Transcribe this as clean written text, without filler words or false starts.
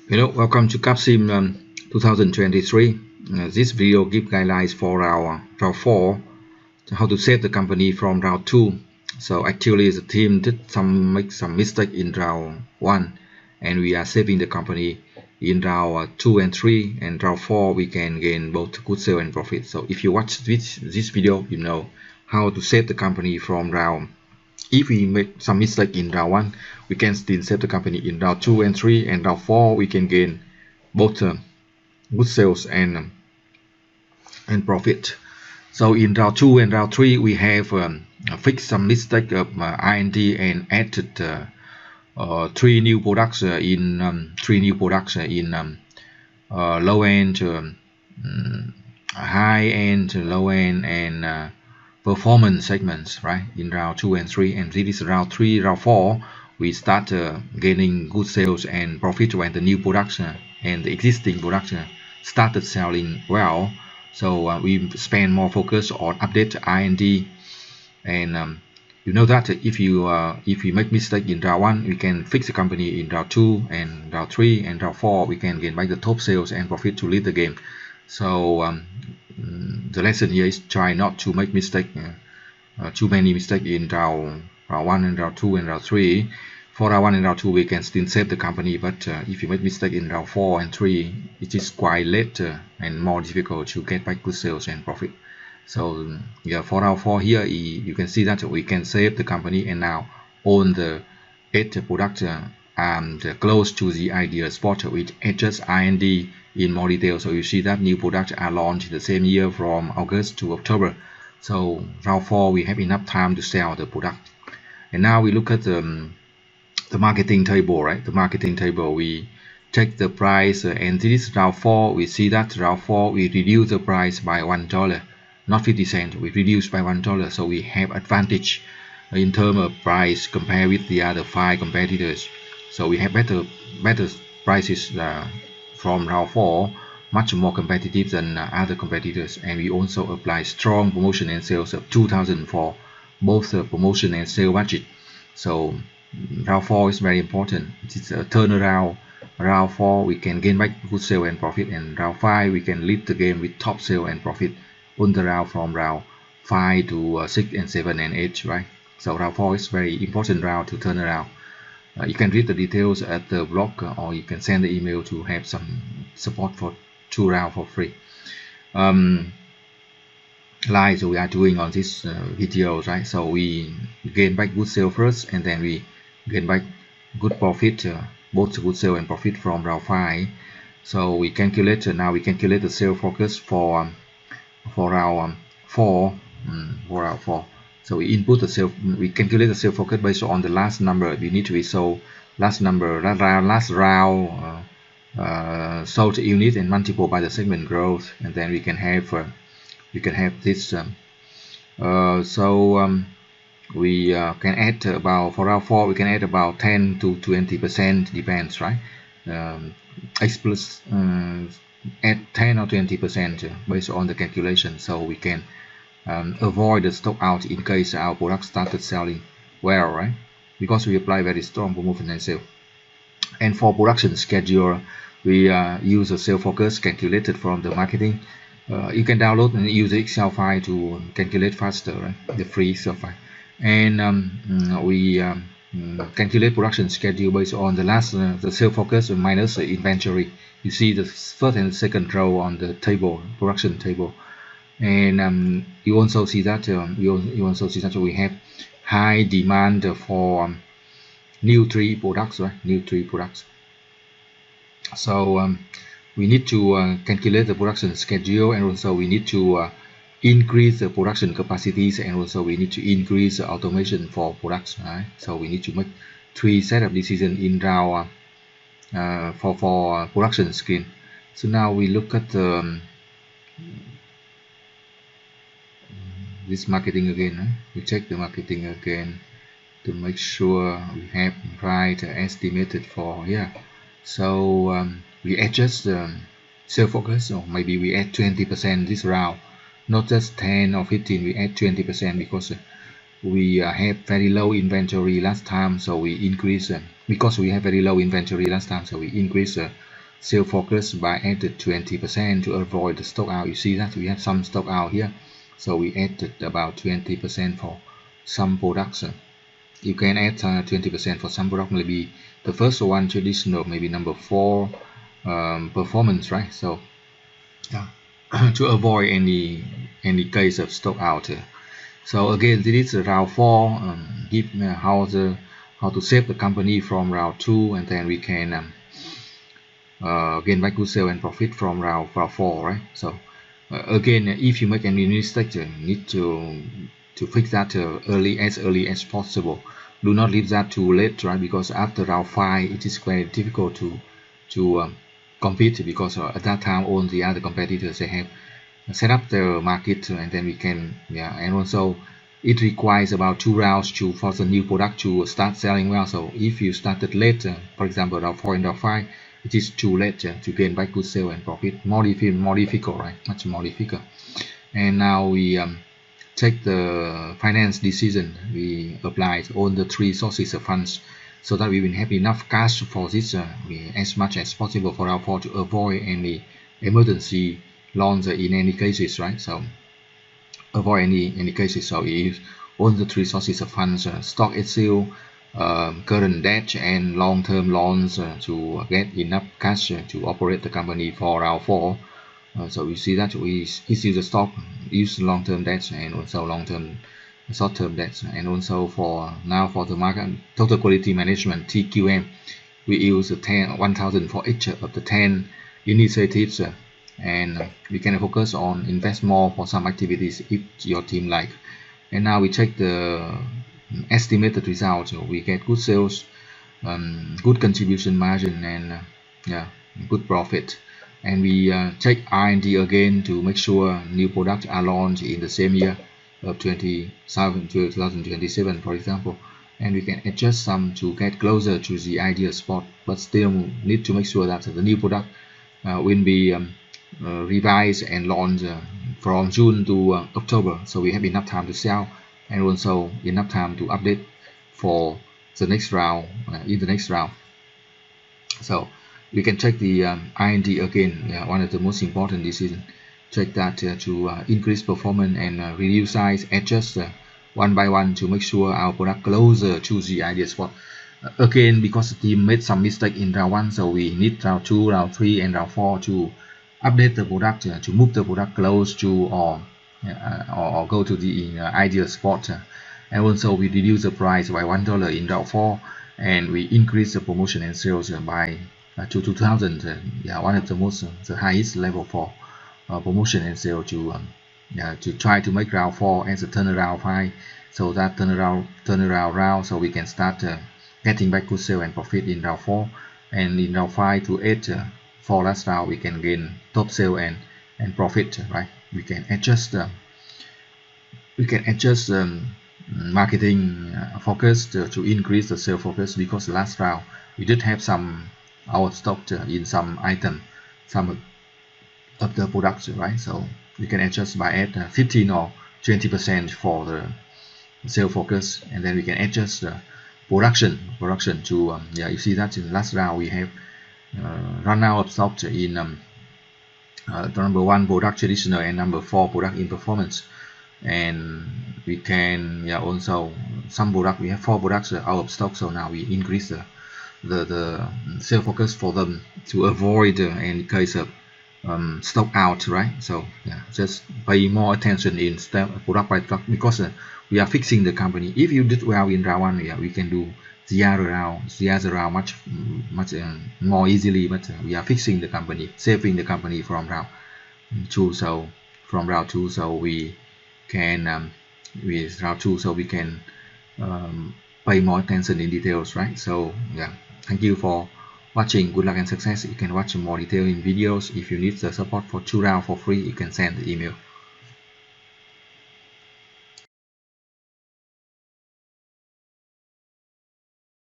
Hello, welcome to Capsim 2023. This video gives guidelines for our round 4, how to save the company from round 2. So actually the team did make some mistake in round 1 and we are saving the company in round 2 and 3, and round 4 we can gain both good sale and profit. So if you watch this video, you know how to save the company from round. If we make some mistake in round 1, we can still save the company in round 2 and 3, and round 4 we can gain both good sales and profit. So in round 2 and round 3 we have fixed some mistake of IND and added three new products in low end, high end, low end, and performance segments, right? In round 2 and 3, and this is round 3, round 4. We start gaining good sales and profit when the new production and the existing production started selling well. So we spend more focus on update IND, and you know that if you make mistake in round 1, we can fix the company in round 2 and round 3 and round 4. We can gain back the top sales and profit to lead the game. So the lesson here is try not to make mistake, too many mistakes in round 1 and round 2 and round 3. For round 1 and round 2 we can still save the company, but if you make mistake in round 4 and 3, it is quite late and more difficult to get back good sales and profit. So yeah, for round 4 here you can see that we can save the company and now own the 8 product and close to the ideal spot with adjust IND in more detail. So you see that new products are launched the same year from August to October. So round 4 we have enough time to sell the product. And now we look at the marketing table, right? The marketing table, we check the price, and this is round 4. We see that round 4 we reduce the price by $1, not 50 cents. We reduce by $1, so we have advantage in terms of price compared with the other 5 competitors. So we have better prices from round 4, much more competitive than other competitors. And we also apply strong promotion and sales of 2000 for both promotion and sale budget. So round 4 is very important. It's a turnaround. Round 4 we can gain back good sale and profit, and round 5 we can lead the game with top sale and profit on the round from round 5 to 6 and 7 and 8, right? So round 4 is very important round to turn around. You can read the details at the blog, or you can send the email to have some support for 2 rounds for free. Like we are doing on this video, right? So we gain back good sale first, and then we gain back good profit, both good sale and profit from round 5. So we calculate now. We calculate the sale focus for round 4. So we input the sale. We calculate the sale focus based on the last number we need to be sold. Last round sold unit and multiple by the segment growth, and then we can have this. We can add about, for round 4 we can add about 10 to 20%, depends, right? X plus add 10 or 20% based on the calculation, so we can avoid the stock out in case our product started selling well, right? Because we apply very strong promotion and sale. And for production schedule, we use a sale focus calculated from the marketing. You can download and use the Excel file to calculate faster, right? The free Excel file. And we calculate production schedule based on the last the sale focus minus the inventory. You see the first and second row on the table, production table. And you also see that we have high demand for new 3 products, right? New 3 products. So we need to calculate the production schedule, and also we need to increase the production capacities, and also we need to increase the automation for products, right? So we need to make 3 set of decisions in round for production screen. So now we look at this marketing again, right? We check the marketing again to make sure we have right estimated for, yeah. So we adjust the sale focus, or maybe we add 20% this round, not just 10 or 15. We add 20% because we have very low inventory last time, so we increase because we have very low inventory last time, so we increase sale focus by added 20% to avoid the stock out. You see that we have some stock out here, so we added about 20% for some products. You can add 20% for some product, maybe the first one traditional, maybe number 4 performance, right? So yeah, to avoid any case of stock out. So again, this is round 4. Give how to save the company from round 2, and then we can gain back good sale and profit from round 4, right? So again, if you make any mistake, you need to fix that early as possible. Do not leave that too late, right? Because after round 5, it is very difficult to compete, because at that time all the other competitors, they have set up the market, and then we can, and also it requires about 2 rounds for the new product to start selling well. So if you started late, for example round 4 and round 5, it is too late to gain back good sale and profit. More difficult, right? Much more difficult. And now we take the finance decision. We apply all the 3 sources of funds, so that we will have enough cash for this as much as possible for round 4 to avoid any emergency loans in any cases, right? So avoid any cases. So we use all the 3 sources of funds: stock issue, current debt, and long-term loans to get enough cash to operate the company for round 4. So we see that we issue the stock, use long-term debts, and also long-term short-term debts. And also for the market total quality management, TQM, we use 1,000 for each of the 10 initiatives, and we can focus on invest more for some activities if your team like. And now we check the estimated results. We get good sales, good contribution margin, and good profit. And we check R&D again to make sure new products are launched in the same year of 2027, for example. And we can adjust some to get closer to the ideal spot, but still need to make sure that the new product will be revised and launched from June to October, so we have enough time to sell, and also enough time to update for the next round, in the next round. So we can check the R&D again, one of the most important decisions. Check that to increase performance and reduce size, adjust one by one to make sure our product closer to the ideal spot. Again, because the team made some mistake in round 1, so we need round 2, round 3, and round 4 to update the product, to move the product close to or go to the ideal spot. And also we reduce the price by $1 in round 4, and we increase the promotion and sales by to 2,000. One of the most the highest level for promotion and sale to try to make round 4 as a turnaround 5, so that turnaround round, so we can start getting back good sale and profit in round 4, and in round 5 to 8 for last round we can gain top sale and profit, right? We can adjust marketing focus to increase the sale focus, because last round we did have some out of stock in some item, some of the products, right? So we can adjust by add 15 or 20% for the sale focus, and then we can adjust the production to you see that in last round we have run out of stock in number 1 product traditional and number 4 product in performance. And we can also some product, we have 4 products out of stock, so now we increase the sale focus for them to avoid any case of stock out, right? So just pay more attention in product by product, because we are fixing the company. If you did well in round 1, we can do the other round much more easily, but we are fixing the company, saving the company from round 2. So from round 2, so we can with round 2, so we can pay more attention in details, right? So thank you for watching. Good luck and success. You can watch more detail in videos. If you need the support for 2 rounds for free, you can send the email.